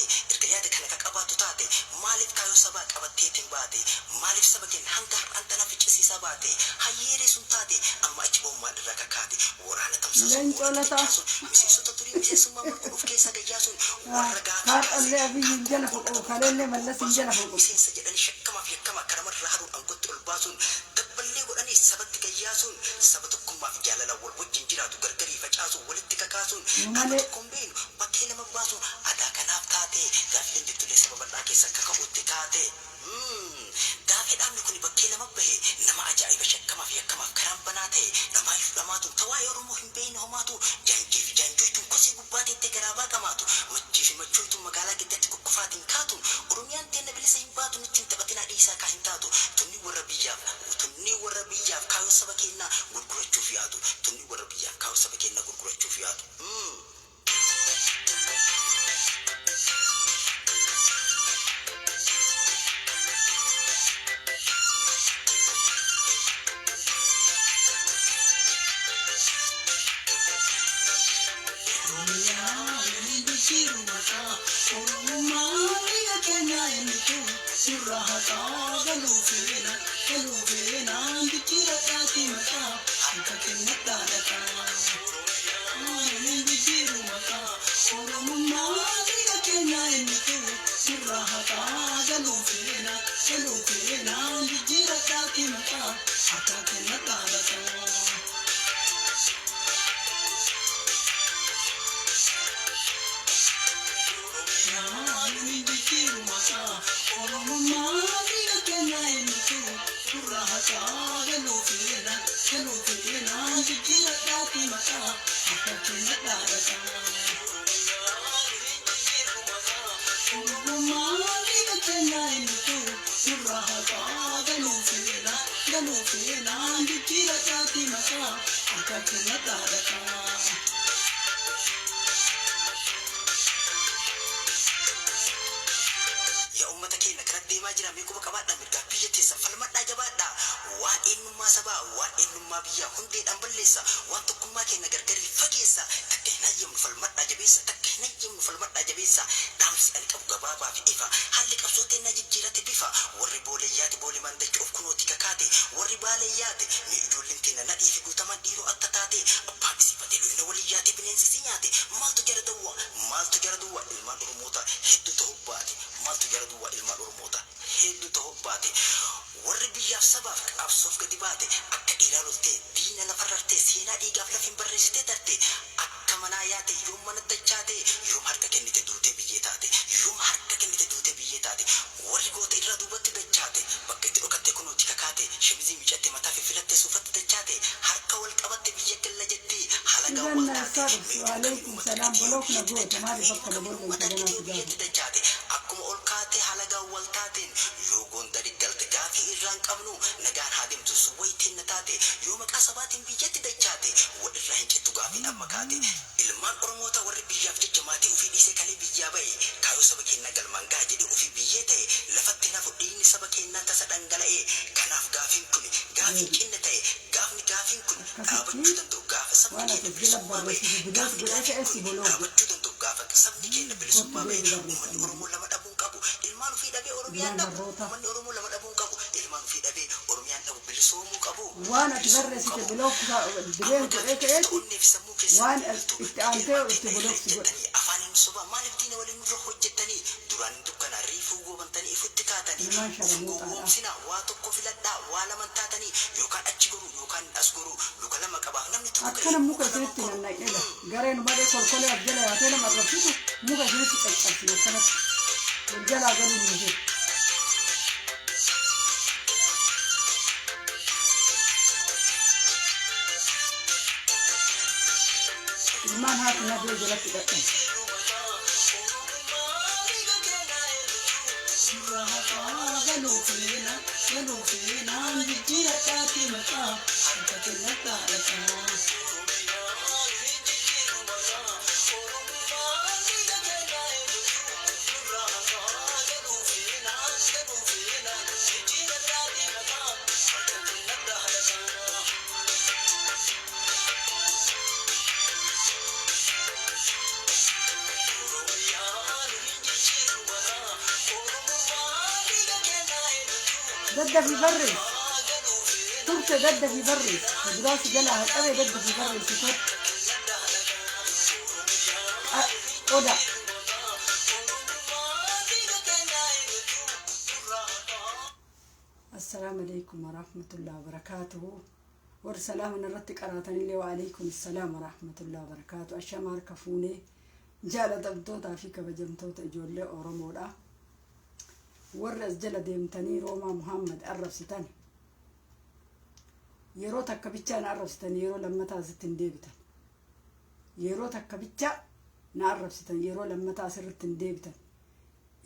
taate irgayyaada kana ka qabaatu taate maaliif kaayoo sabaa qabatteetiin baate maaliif saba keenya hanga har'aan tana ficcisiisaa baate hayyeeree sun taate amma achi boommaan irraa kakaate waraana tamsaasuun miseensota turii miseensummaa mulquuf keessa gayyaasuun warra miseensa jedhanii shakkamaaf yakkamaa karamarraa haruun angootti ol baasuun dabballee godhanii sabatti gayyaasuun saba tokkummaaf jaalala wal wajjin jiraatu gargarii facaasuun walitti kakaasuun qaama tokkoon beenu bakkee nama baasuun aadaa kanaaf taate gaaffileen jettulee saba bal'aa keessa akka ka'utti taate gaafii dhaabni kun bakkee nama bahe nama ajaa'iba shakkamaaf yakkamaaf karaan banaa ta'e dhamaayyuu dhamaatu tawaa'ee oromoo hin beekne homaatu jaanjii fi jaanjooytuun kosii gubbaateetti garaabaa qamaatu machii fi machoytuun magaalaa giddatti kukkufaatiin kaatuun oromiyaan teenna bilisa hin baatu nutti hin taphatinaa dhiisaa kaa hin taatu tunni warra biyyaaf kaayoo saba keenyaa gurgurachuuf yaadu tunni warra biyyaaf kaayoo saba keenyaa gurgurachuuf yaadu. Ya ummata keenya kana deemaa jira meequma qabaadha mirgaa biyya teessa falmadhaa jabaadha waan eenyummaa sabaa waan eenyummaa biyyaa hundeedhaan balleessa waan tokkummaa keenya gargarii fageessa takka hin hayyamnu falmadhaa jabeessa takka hin hayyamnu falmadhaa jabeessa dhaamsi ani qabu gabaabaa fi ifa haalli qabsoo teennaa jijjiirate bifa warri booleeyyaati boole mandacha of kunooti kakaate warri baaleeyyaate mee ijoolleen teenya nadhii fi guutaman dhiiroo akka taate abbaan isiifatee dhuyina waliyyaate bineensi si nyaate maaltu jara duwwa ilmaan oromoota hedduu ta'uu baate maaltu jara duwwa ilmaan oromoota hedduu ta'uu baate warri biyyaaf sabaaf qabsoof gadi baate akka ilaaloltee diina lafarrartee seenaa dhiigaaf lafin barreessitee darte akka manaa yaate yoom mana dachaate yoom harka kennite duutee biyyee taate yoom harka kennite duutee biyyee taate warri goota irraa duubatti dachaate bakka itti dhokatte kunuuti kakaate shemizii miicatte mataa fi filatte suufatte dachaate harka wal qabatte biyya galla jettee halagaa wal taate dachaate akkuma ol kaate halagaa wal taateen yoo gondari galte gaafii irraan qabnu nagaan haa deemtu suwwaytiin na taate yoo maqaa sabaatiin biyyatti dachaate walirraa hin cittu gaafii dhamma kaate ilmaan oromoota warri biyyaaf jecha maatii ofii dhiisee kalee biyyaa ba'e kaayoo saba keenyaa galmaan gaa jedhee ofii biyyee ta'e lafatti nafu dhiigni saba keenyaa tasa dhangala'e kanaaf gaafiin kun gaafiin cinna ta'e gaafiin kun dhaabachuu danda'u gaafa sabni keenya bilisummaa ba'e dhaabachuu danda'u gaafa sabni keenya bilisummaa ba'e uummanni oromoo lama dhabuun qabu ilmaan ofii dhabee oromiyaan dhabu uummanni oromoo lama dhabuun qabu ilmaan ofii dhabee oromiyaan dhabu bilisoomuu qabu waan ati barreessite bilooksa direen godhee ta'eeti waan itti aantee itti bilooksi godhe afaaniin sobaa maaliif diina waliin nurra hojjettanii duraan dukkana riifuu goobantanii ifutti kaatanii of gowwoomsina waa tokko filadhaa waa laman taatanii yookaan achi goruu yookaan as goruu luka lama qabaa namni tokko akkana muka isinitti nanna'edha gareen malee kolkolee as jala yaatee nama arrabsitu muka isinitti qaqqabsine akkanatti jalaa galuu hin jiru. Ilmaan haati nafee jalatti dhaqan. دد في بري ترت دد في بري دراسة جلها قوي دد في بري سكوت أودا السلام عليكم ورحمة الله وبركاته ورسلام نرتك أراتني لي وعليكم السلام ورحمة الله وبركاته أشمار كفوني جال دمتوتا فيك بجمتوتا جولي أورمودا ورس جل ديمتني روما محمد أربستني يرو تكبيتشا نعربستني يرو لما تازتن ديبتن يرو تكبيتشا نعربستن يرو لما تاسرتن ديبتن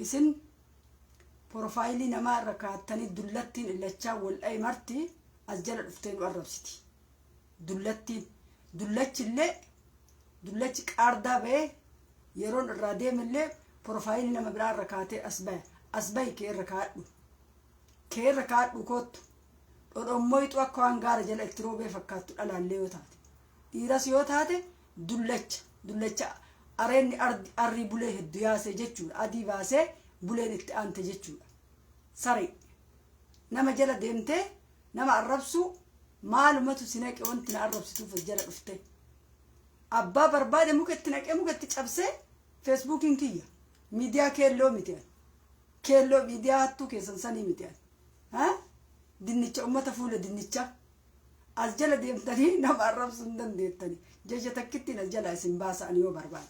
اسن بروفايلي نما ركعتني دلتين اللي تشاول أي مرتي أسجل الأفتين وأربستي دلتين دلتش اللي دلتش كاردا به يرون الراديم اللي بروفايلي نما بلا ركعتي أسباي كير ركعت وكوت الأمويت وأكوان غار جل إكتروبي فكاتو على الليو تاتي إيراس يو تاتي دلتش أريني أري بوله الدياسة جتشو أدي باسه بولين أنت جتشو سري نما جل ديمته نما الربسو معلوماتو سينك وانت نعربسو في الجل أفتي أبا بربادة ممكن تنك ممكن تجابسه فيسبوك إنكية ميديا كيلو ميتين كيلو ميديا هاتو كيسن سني ميتين ها دينيتشا أمتا فولة دينيتشا أسجل ديمتني نما الربسو ندن ديمتني جيجة تكتين أسجل اسم باسا أنيو برباد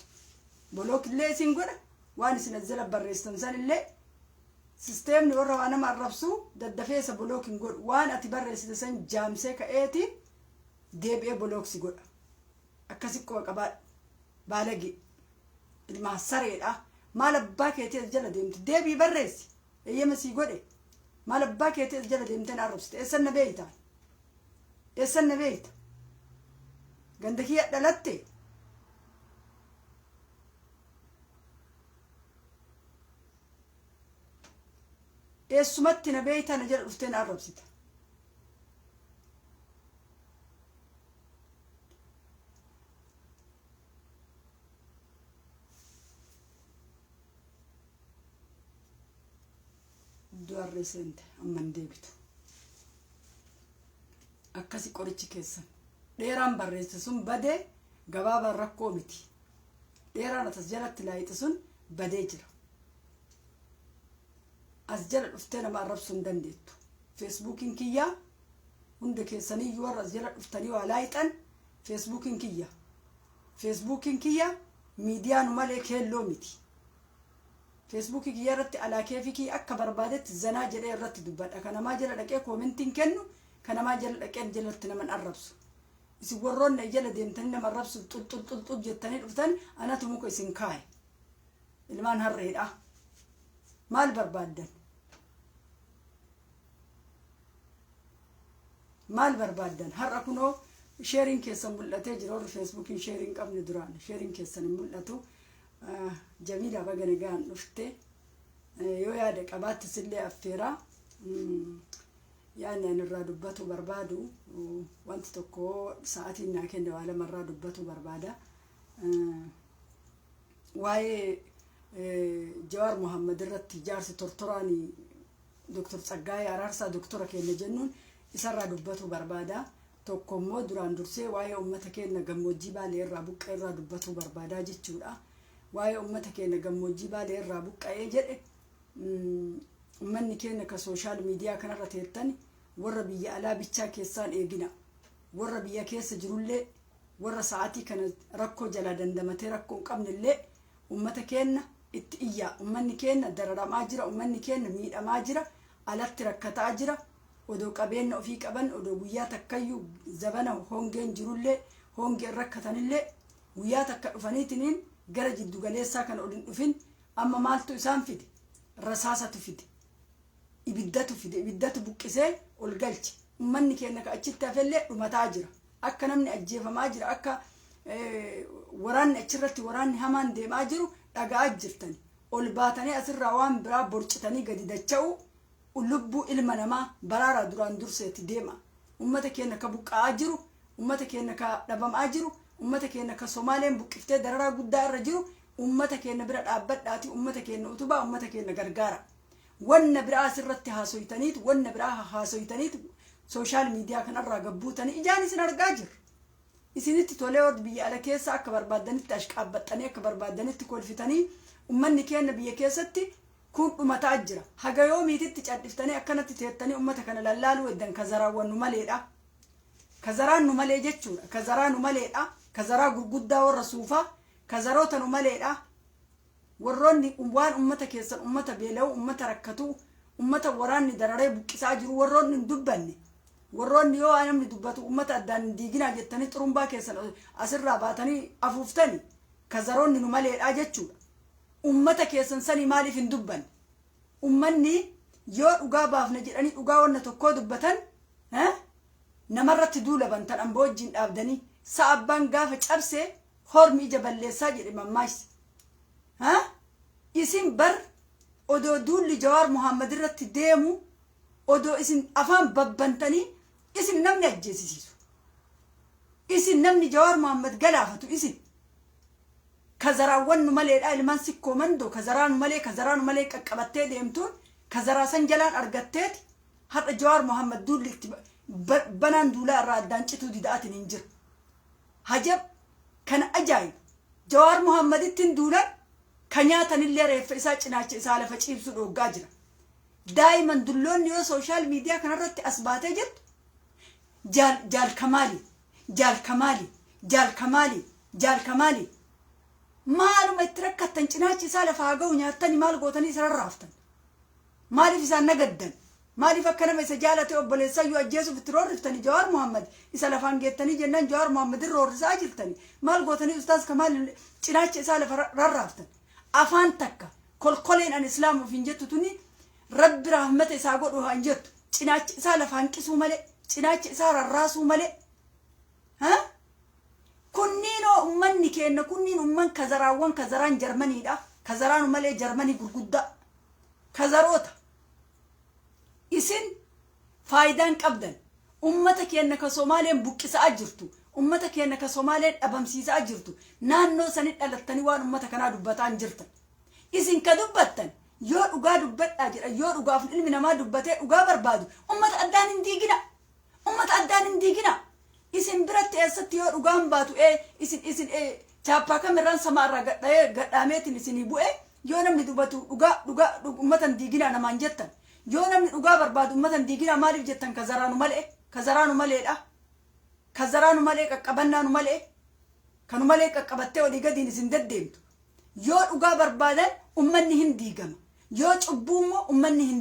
بلوك اللي سنقوله واني سنزل بريستن سن اللي سيستم نورا وانا ما الربسو ددفيس بلوك نقول وانا اتبرس سن جامسه كايتي دي بي بلوك سيقول اكاسيكو قبا بالغي ما سريلا ما لباك يتجل ديمت دي بي برس ايما سيقول ما لباك يتجل ديمتن الربس اسن بيتا اسن بيت غندكي دلتي السمتنا بيتها نجر أفتين الربسيتا دوار ريسنت أمان ديبتو أكاسي قريتش كيسان ديران بريستسون بدي قبابا ركومتي ديران تسجلت لايتسون بدي جرا أسجل الأفتنا مع الربسون دنديتو فيسبوك إنكيا عندك سني جوار أسجل الأفتني وعلايتن فيسبوك إنكيا ميديا نمالك هلوميتي فيسبوك إنكيا رت على كيفكي أكبر بادت الزناجر رت دبات أكنا ما جل لك كومنتين كنو كنا ما جل لك جلتنا من الربس يسورون جل ديمتنا من الربس طل جتني الأفتن أنا تموك يسنكاي المان هالريد مال بربادن مال بربادن هر أكونو شيرين كيسن ملته جرور فيسبوك شيرين قبل دران شيرين كيسن ملته جميلة بقى نجان نفته يو يادك أبات تسلي أفترا يعني نرى دبته بربادو وانت تكو ساعتي ناكين دوالة مرة دبته بربادا واي جوار محمد الرتي جارس تورتراني دكتور سقاي أرارسا دكتورة كينا جنون يسرى دبته بربادا توكمو دران درسي واي أمتكينا جموجي بالي الرابوك إرى دبته بربادا جتشورا واي أمتكينا جموجي بالي الرابوك أي جرء أمني كينا كسوشال ميديا كان رتيتني وربي على بيتشا كيسان إيجنا وربي كيس جرولة ور ساعتي كان ركو جلا دندمتي ركو قبل الليل أمتكينا إتئيا أمني كينا درر ماجرة أمني كينا ميل ماجرة على تركت أجرة ودو قبين وفيك أبن ودو وياتك كيو زبنا هونجين جرولة هونجين ركتن الليل وياتك فنيتنين جرج الدجاليسا كان أولين أفين أما مالتو إسام فيدي رصاصة فيدي إبدته بكسي والجلش أمني كأنك أشتت فلة ومتاجرة أكا نمني أجيب ماجرة أكا وران أشرتي وران همان دي ماجرو أجا أجرتني والباتني أسر روان برا برشتني قد دتشو ولبو إلمنما برارا دران درسيت ديما أمتك كأنك بوك أجرو أمتك كأنك نبام أجرو أمتك كأنك سومالين بوك إفتى درارا قدار رجرو أمتك كأنك برا أبد داتي أمتك كأنك أتوبا أمتك كأنك غرغارة wanna biraa asirratti haasoytaniit wanna biraa haasoytaniit social media kanarraa gabbuutanii ijaan isin argaa jirra. Isinitti tolee od biyya ala keessa akka barbaadanitti ashqaabbaxxanii akka barbaadanitti kolfitanii ummanni keenya biyya keessatti kun dhumataa jira. Haga yoomiititti cadhiftanii akkanatti teettanii ummata kana lallaaluu eddan kazaraawwan nu maleedha. Kazaraan nu malee jechuudha. Kazaraa nu maleedha. Kazaraa gurguddaa warra suufaa. Kazaroota nu maleedha. Warroonni waan ummata keessan ummata beela'u ummata rakkatu ummata waraanni dararee buqqisaa jiru warroonni hin dubbanne. Warroonni yoo namni dubbatu ummata addaan diiginaa jettanii xurumbaa keessan asirraa baatanii afuuftanii kazaroonni nu maleedha jechuudha. Ummata keessan sanii maaliif hin dubbanne? Ummanni yoo dhugaa baafna jedhanii dhugaa wanna tokkoo dubbatan namarratti duula bantan amboo wajjin dhaabdanii sa'abbaan gaafa cabsee hormi ija balleessaa jedhe mammaaysi. Isin bar odoo duulli Jawaar Muhammad irratti deemu odoo isin afaan babbantanii isin namni ajjeesisiisu. Isin namni Jawaar Muhammad galaafatu isin. Kazaraawwan nu maleedha ilmaan sikkoo mandoo kazaraan malee qaqqabattee deemtuun kazaraa san jalaan argatteeti har'a Jawaar Muhammad duulli itti banaan duulaa irraa addaan cituu dida'atiin hin jiru. Hajab kana ajaa'iba. Jawaar Muhammad ittiin duulan kan nyaatanillee reeffa isaa cinaacha isaa lafa ciibsu dhoggaa jira. Daa'iman dulloonni yoo social media kanarratti as baatee jirtu jaalkamaali maaluma itti rakkattan cinaachi isaa lafa haa ga'u nyaattanii maal gootanii isa rarraaftan? Maaliif isaan nagaddan? Maaliif akka nama isa jaalate obboleessaa yoo ajjeesuuf itti roorriftanii Jawaar Muhammad isa lafaan geettanii jennaan Jawaar Muhammad irra roorrisaa jirtanii maal gootanii ustaas Kamaal cinaacha isaa lafa rarraaftan? Afaan takka kolkoleen an islaamuuf hin jettu tuni rabbi rahmata isaa godhu hin jettu cinaacha isaa lafa hanqisuu malee cinaacha isaa rarraasuu malee kunniinoo ummanni keenya kunniin umman kazaraawwan kazaraan Jarmaniidha. Kazaraan malee Jarmanii gurguddaa kazaroota isin faayidaan qabdan ummata keenya ka Somaaleen buqqisaa jirtu ummata keenya ka Somaaleen dhabamsiisaa jirtu naannoo sanii dhalattanii waan ummata kanaa dubbataan jirtan isin ka dubbattan yoo dhugaa dubbadhaa jedha yoo dhugaaf ilmi namaa dubbatee dhugaa barbaadu ummata addaan hin diigina isin biratti eessatti yoo dhugaan baatu isin chaappaa kamirraan samaarraa gadhaameetiin isinii bu'e yoo namni dubbatu dhugaa ummata hin diigina namaan jettan yoo namni dhugaa barbaadu ummata hin diigina maaliif jettan? Kazaraanu maleedha. Kazaraanu malee qaqqabannaanu malee kanu malee qaqqabattee olii gadiin isin deddeemtu yoo dhugaa barbaadan ummanni hin diigama yoo cubbuu immoo ummanni hin